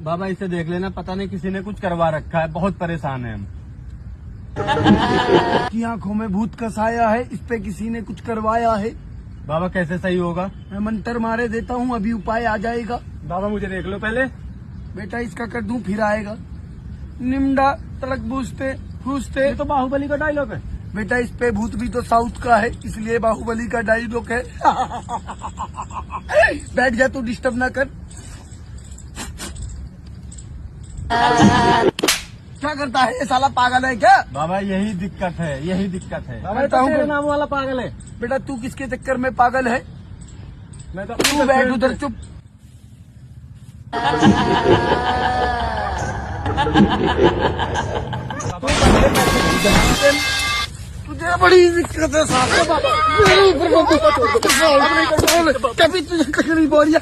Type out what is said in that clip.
बाबा इसे देख लेना, पता नहीं किसी ने कुछ करवा रखा है, बहुत परेशान है हम। की आंखों में भूत का साया है, इस पे किसी ने कुछ करवाया है। बाबा कैसे सही होगा? मैं मंत्र मारे देता हूँ, अभी उपाय आ जाएगा। बाबा मुझे देख लो पहले। बेटा इसका कर दूं फिर आएगा। निम्डा तलक बूझते फूसते। ये तो बाहुबली का डायलॉग है। बेटा इस पे भूत भी तो साउथ का है, इसलिए बाहुबली का डायलॉग है। बैठ जा, तू डिस्टर्ब ना कर। क्या करता है ये साला, पागल है क्या? बाबा यही दिक्कत है, यही दिक्कत है। बाबा ये तो तेरे नाम वाला पागल है। बेटा तू किसके चक्कर में पागल है? मैं तो तू बैठ उधर चुप। तुझे बड़ी दिक्कत है साहब। कभी तुझे तकलीफ हो रही है?